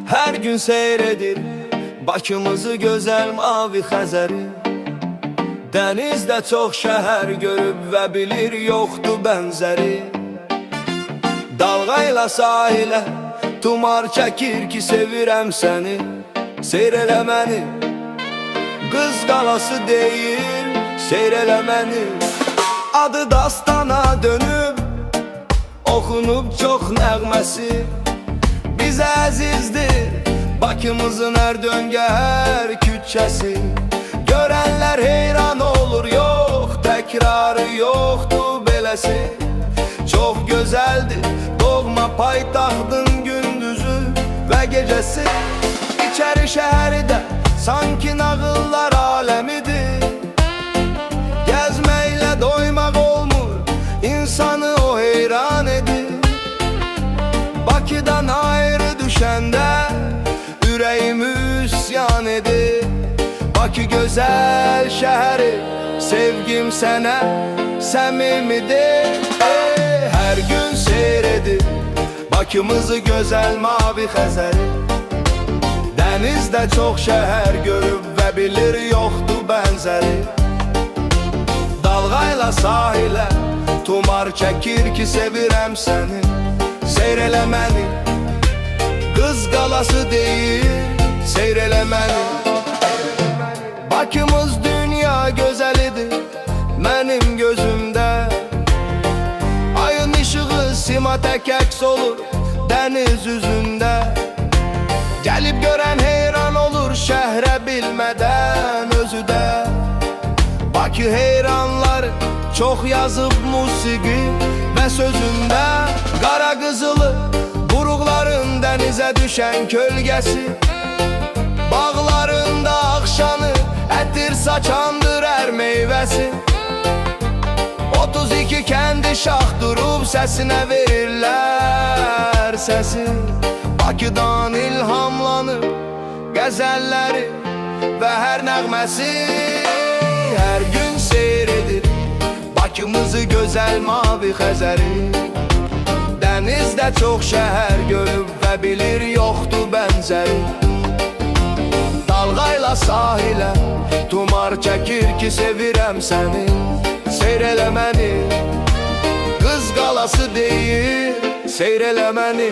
Her gün seyredir Bakımızı gözəl mavi Xəzəri. Dənizdə çox şəhər görüb və bilir yoxdur bənzəri. Dalğayla sahilə tumar çəkir ki sevirəm səni. Seyr elə məni, qız qalası deyir, seyr elə məni. Adı dastana dönüb, oxunub çox nəğməsi. Bizə əzizdir Bakımızın hər döngə, hər küçəsi. Görənlər heyran olur, yox, təkrarı yoxdur beləsi. Çox gözəldir doğma paytaxtın gündüzü və gecəsi. İçəri şəhərdə sanki nağıllar aləmidir. Gəzməklə doymaq olmur, insanı o heyran edir. Bakıdan ayrı düşəndə ürəyim üsyan edir. Bakı gözəl şəhəri, sevgim sənə səmimidir. Hər gün seyr edir Bakımızı gözəl mavi Xəzəri. Dənizdə çox şəhər görüb və bilir yoxdur bənzəri. Dalğayla sahilə tumar çəkir ki sevirəm səni. Seyr elə məni, qız qalası deyir, seyr elə məni. Bakımız dünya gözəlidir mənim gözümdə. Ayın işığı sima tək əks olur dəniz üzündə. Gəlib görən heyran olur şəhrə bilmədən özü də. Bakı heyranları çox yazıb musiqi və sözündə. Qara qızılı buruqların dənizə düşən kölgəsi. Bağlarında axşanı ətir saçandır hər meyvəsi. 32 kəndi şax durub səsinə verirlər səsi. Bakıdan ilhamlanıb qəzəlləri və hər nəğməsi. Hər gün seyr edir Bakımızı gözəl mavi Xəzəri. Dənizdə çox şəhər görüb və bilir yoxdur bənzəri. Dalğayla sahilə tumar çəkir ki sevirəm səni. Seyr elə məni, qız qalası deyir, seyr elə məni.